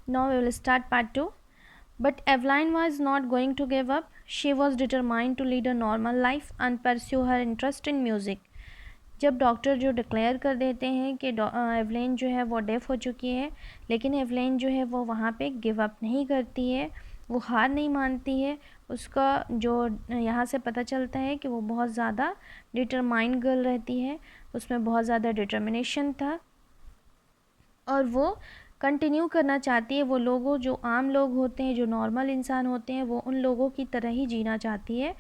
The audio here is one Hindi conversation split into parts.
Now we will start part 2. But Evelyn was not going to give up. She was determined to lead a normal life and pursue her interest in music. जब डॉक्टर जो डिक्लेयर कर देते हैं कि एवलेन जो है वो डेफ हो चुकी है, लेकिन एवलेन जो है वो वहाँ पे गिव अप नहीं करती है, वो हार नहीं मानती है. उसका जो यहाँ से पता चलता है कि वो बहुत ज़्यादा डिटरमाइंड गर्ल रहती है, उसमें बहुत ज़्यादा डिटर्मिनेशन था और वो कंटिन्यू करना चाहती है. वो लोगों जो आम लोग होते हैं, जो नॉर्मल इंसान होते हैं, वो उन लोगों की तरह ही जीना चाहती है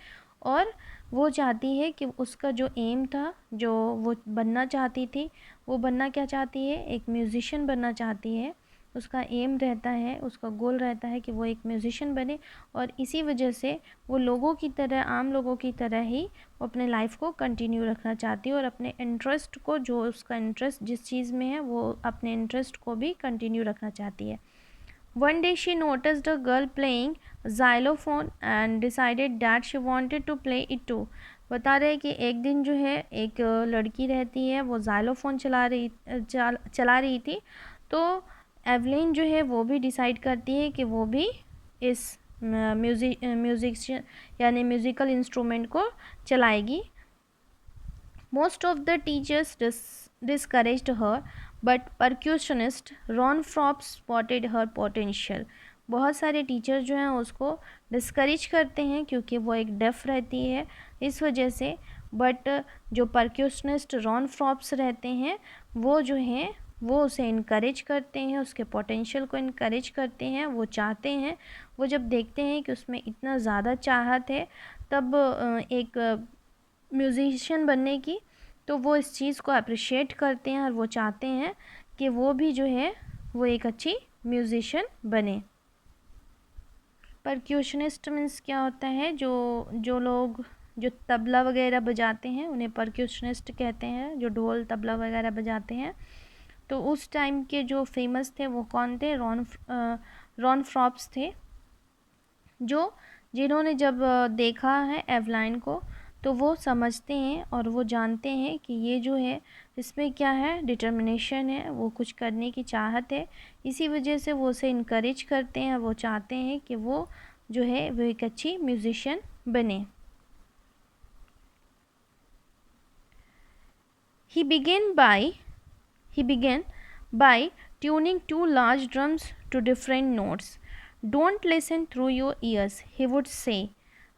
और वो चाहती है कि उसका जो एम था, जो वो बनना चाहती थी, वो बनना क्या चाहती है, एक म्यूज़िशियन बनना चाहती है. उसका एम रहता है, उसका गोल रहता है कि वो एक म्यूज़िशियन बने और इसी वजह से वो लोगों की तरह, आम लोगों की तरह ही वो अपने लाइफ को कंटिन्यू रखना चाहती है और अपने इंटरेस्ट को, जो उसका इंटरेस्ट जिस चीज़ में है, वो अपने इंटरेस्ट को भी कंटिन्यू रखना चाहती है. One day she noticed a girl playing xylophone and decided that she wanted to play it too. बता रहे कि एक दिन जो है एक लड़की रहती है, वो ज़ाइलोफ़ोन चला रही थी. तो एवलिन जो है वो भी डिसाइड करती है कि वो भी इस म्यूज़िक यानी म्यूज़िकल इंस्ट्रूमेंट को चलाएगी. Most of the teachers discouraged her, but percussionist Ron Fropp spotted her potential. बहुत सारे टीचर जो हैं उसको डिस्करेज करते हैं क्योंकि वो एक डेफ रहती है, इस वजह से. बट जो परक्यूशनिस्ट रॉन फ्रॉप्स रहते हैं, वो जो हैं वो उसे इनकरेज करते हैं, उसके पोटेंशियल को इनकरेज करते हैं. वो चाहते हैं, वो जब देखते हैं कि उसमें इतना ज़्यादा चाहत है, तब एक म्यूज़िशियन बनने की, तो वो इस चीज़ को अप्रिशिएट करते हैं और वो चाहते हैं कि वो भी जो है वो एक अच्छी म्यूज़िशियन बने. परक्यूशनिस्ट मीन्स क्या होता है, जो लोग जो तबला वगैरह बजाते हैं उन्हें परक्यूशनिस्ट कहते हैं, जो ढोल तबला वगैरह बजाते हैं. तो उस टाइम के जो फेमस थे वो कौन थे, रॉन फ्रॉप्स थे, जिन्होंने जब देखा है एवलाइन को, तो वो समझते हैं और वो जानते हैं कि ये जो है इसमें क्या है, डिटर्मिनेशन है, वो कुछ करने की चाहत है. इसी वजह से वो उसे इनकरेज करते हैं, वो चाहते हैं कि वो जो है वो एक अच्छी म्यूज़िशियन बने. He began by tuning two large drums to different notes. Don't listen through your ears, he would say,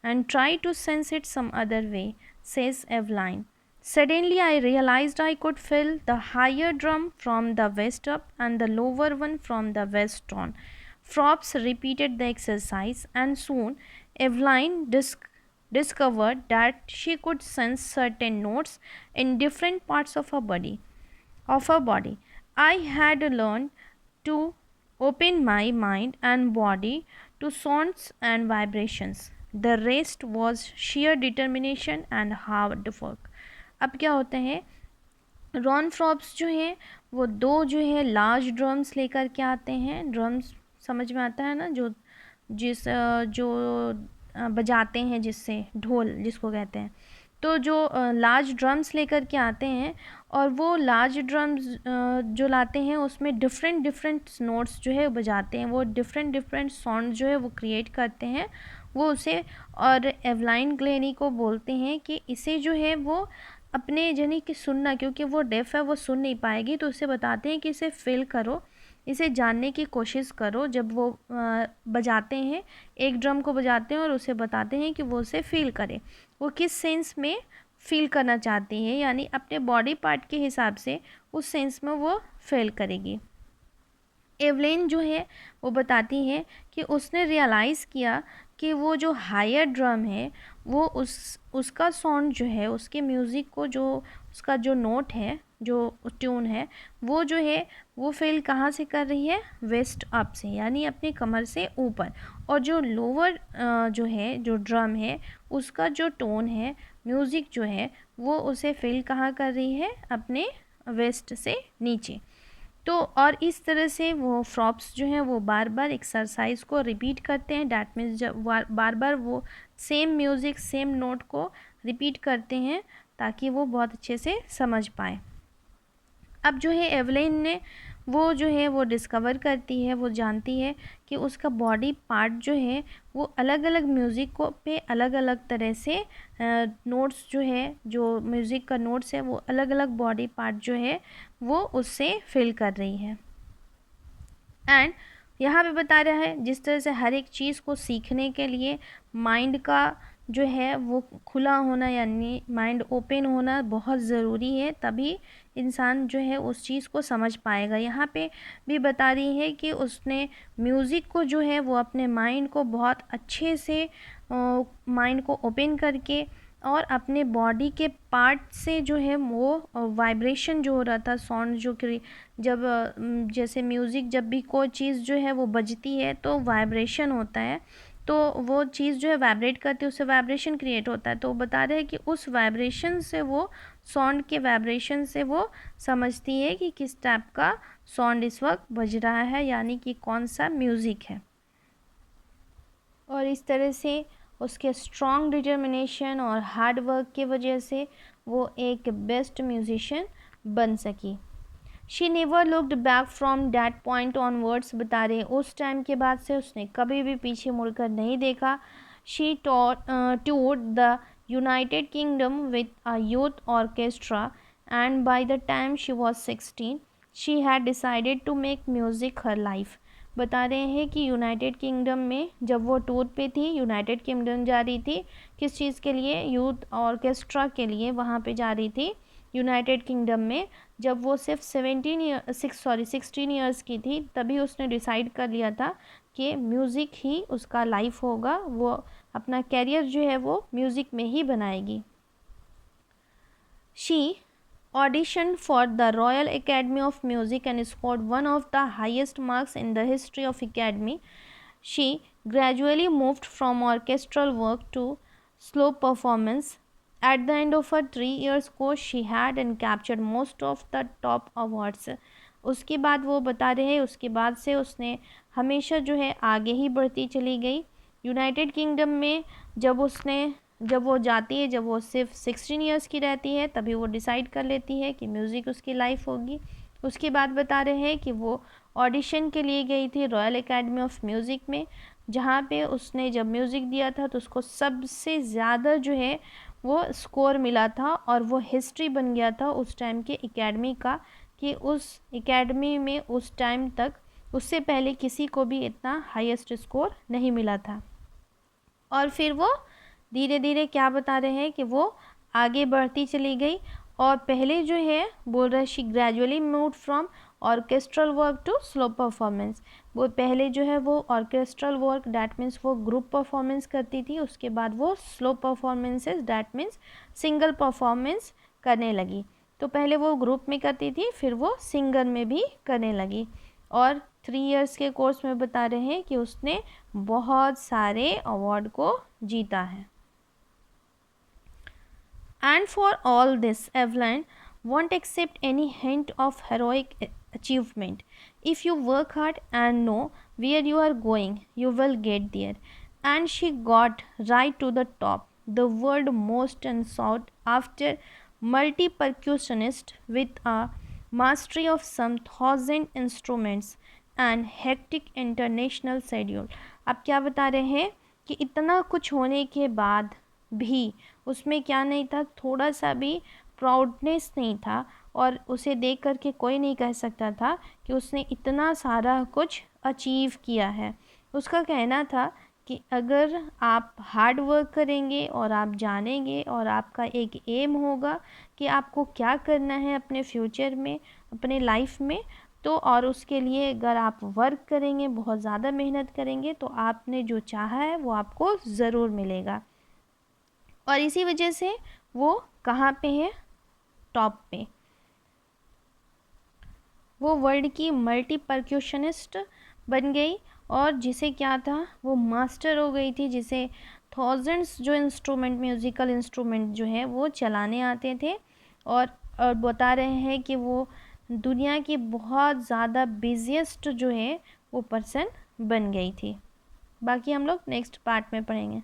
and try to sense it some other way, says Evelyn. Suddenly I realized I could feel the higher drum from the west up and the lower one from the west on. Frops repeated the exercise, and soon Evelyn discovered that she could sense certain notes in different parts of her body. I had learned to open my mind and body to sounds and vibrations. The rest was sheer determination and hard work. अब क्या होता है, रॉन फ्रॉप्स जो हैं वो दो जो है लार्ज ड्रम्स लेकर के आते हैं. ड्रम्स समझ में आता है ना, जो बजाते हैं, जिससे ढोल जिसको कहते हैं. तो जो लार्ज ड्रम्स लेकर के आते हैं और वो लार्ज ड्रम्स जो लाते हैं उसमें डिफरेंट नोट्स जो है बजाते हैं, वो डिफरेंट साउंड जो है वो क्रिएट करते हैं. वो उसे और एवलाइन ग्लेनी को बोलते हैं कि इसे जो है वो अपने यानी कि सुनना, क्योंकि वो डेफ है, वो सुन नहीं पाएगी, तो उसे बताते हैं कि इसे फील करो, इसे जानने की कोशिश करो. जब वो बजाते हैं, एक ड्रम को बजाते हैं और उसे बताते हैं कि वो उसे फील करे, वो किस सेंस में फील करना चाहती है, यानी अपने बॉडी पार्ट के हिसाब से उस सेंस में वो फील करेगी. एवलेन जो है वो बताती है कि उसने रियलाइज़ किया कि वो जो हायर ड्रम है, वो उसका साउंड जो है, उसके म्यूज़िक को, जो उसका जो नोट है, जो ट्यून है, वो जो है वो फील कहाँ से कर रही है, वेस्ट अप से, यानी अपने कमर से ऊपर. और जो लोअर जो है, जो ड्रम है, उसका जो टोन है, म्यूज़िक जो है, वो उसे फील कहाँ कर रही है, अपने वेस्ट से नीचे. तो और इस तरह से वो फ्रॉप्स जो हैं वो बार बार एक्सरसाइज को रिपीट करते हैं. डैट मीन्स जब बार बार वो सेम म्यूज़िक, सेम नोट को रिपीट करते हैं ताकि वो बहुत अच्छे से समझ पाए. अब जो है एवलेन ने वो जो है वो डिस्कवर करती है, वो जानती है कि उसका बॉडी पार्ट जो है वो अलग अलग म्यूज़िक को पे अलग अलग तरह से नोट्स जो है, जो म्यूज़िक का नोट्स है वो अलग अलग बॉडी पार्ट जो है वो उससे फिल कर रही है। एंड यहाँ पे बता रहा है जिस तरह से हर एक चीज़ को सीखने के लिए माइंड का जो है वो खुला होना, यानी माइंड ओपन होना बहुत ज़रूरी है, तभी इंसान जो है उस चीज़ को समझ पाएगा। यहाँ पे भी बता रही है कि उसने म्यूज़िक को जो है वो अपने माइंड को बहुत अच्छे से माइंड को ओपन करके और अपने बॉडी के पार्ट से जो है वो वाइब्रेशन जो हो रहा था, साउंड जो जब जैसे म्यूज़िक जब भी कोई चीज़ जो है वो बजती है तो वाइब्रेशन होता है, तो वो चीज़ जो है वाइब्रेट करती है, उससे वाइब्रेशन क्रिएट होता है। तो बता रहे हैं कि उस वाइब्रेशन से वो साउंड के वाइब्रेशन से वो समझती है कि किस टाइप का साउंड इस वक्त बज रहा है, यानी कि कौन सा म्यूज़िक है। और इस तरह से उसके स्ट्रॉन्ग डिटर्मिनेशन और हार्ड वर्क की वजह से वो एक बेस्ट म्यूज़िशियन बन सकी। She never looked back from that point onwards, बता रहे उस टाइम के बाद से उसने कभी भी पीछे मुड़कर नहीं देखा। She toured the United Kingdom with a youth orchestra and by the time she was 16 she had decided to make music her life. बता रहे हैं कि यूनाइटेड किंगडम में जब वो टूर पे थी, यूनाइटेड किंगडम जा रही थी, किस चीज़ के लिए, यूथ ऑर्केस्ट्रा के लिए वहाँ पे जा रही थी यूनाइटेड किंगडम में। जब वो सिर्फ 16 ईयर्स की थी तभी उसने डिसाइड कर लिया था कि म्यूज़िक ही उसका लाइफ होगा, वो अपना कैरियर जो है वो म्यूज़िक में ही बनाएगी। She auditioned for the Royal Academy of Music and scored one of the highest marks in the history of Academy. She gradually moved from orchestral work to slow performance. At the end of her 3 years course, she had and captured most of the top awards. उसके बाद वो बता रहे हैं उसके बाद से उसने हमेशा जो है आगे ही बढ़ती चली गई। यूनाइटेड किंगडम में जब वो जाती है, जब वो सिर्फ 16 ईयर्स की रहती है, तभी वो डिसाइड कर लेती है कि म्यूज़िक उसकी लाइफ होगी। उसके बाद बता रहे हैं कि वो ऑडिशन के लिए गई थी रॉयल एकेडमी ऑफ म्यूज़िक में, जहाँ पे उसने जब म्यूज़िक दिया था तो उसको सबसे ज़्यादा जो है वो स्कोर मिला था और वो हिस्ट्री बन गया था उस टाइम के एकेडमी का, कि उस एकेडमी में उस टाइम तक उससे पहले किसी को भी इतना हाईएस्ट स्कोर नहीं मिला था। और फिर वो धीरे धीरे क्या बता रहे हैं कि वो आगे बढ़ती चली गई और पहले जो है बोल रहा है she gradually moved from orchestral work to slow performance. वो पहले जो है वो ऑर्केस्ट्रल वर्क डैट मीन्स वो ग्रुप परफॉर्मेंस करती थी, उसके बाद वो slow performances that means single performance करने लगी। तो पहले वो ग्रुप में करती थी, फिर वो सिंगर में भी करने लगी। और 3 इयर्स के कोर्स में बता रहे हैं कि उसने बहुत सारे अवार्ड को जीता है। And for all this, Evelyn won't accept any hint of heroic achievement. If you work hard and know where you are going, you will get there. And she got right to the top, the world most and sought after multi-percussionist with a mastery of some 1,000 instruments and hectic international schedule. अब क्या बता रहे हैं कि इतना कुछ होने के बाद भी उसमें क्या नहीं था, थोड़ा सा भी प्राउडनेस नहीं था और उसे देख कर के कोई नहीं कह सकता था कि उसने इतना सारा कुछ अचीव किया है। उसका कहना था कि अगर आप हार्ड वर्क करेंगे और आप जानेंगे और आपका एक एम होगा कि आपको क्या करना है अपने फ्यूचर में, अपने लाइफ में, तो और उसके लिए अगर आप वर्क करेंगे, बहुत ज़्यादा मेहनत करेंगे, तो आपने जो चाहा है वो आपको ज़रूर मिलेगा। और इसी वजह से वो कहाँ पे है, टॉप पे। वो वर्ल्ड की मल्टी परक्यूशनिस्ट बन गई और जिसे क्या था, वो मास्टर हो गई थी, जिसे थाउजेंड्स जो इंस्ट्रूमेंट, म्यूज़िकल इंस्ट्रूमेंट जो है वो चलाने आते थे। और बता रहे हैं कि वो दुनिया की बहुत ज़्यादा बिजिएस्ट जो है वो पर्सन बन गई थी। बाकी हम लोग नेक्स्ट पार्ट में पढ़ेंगे।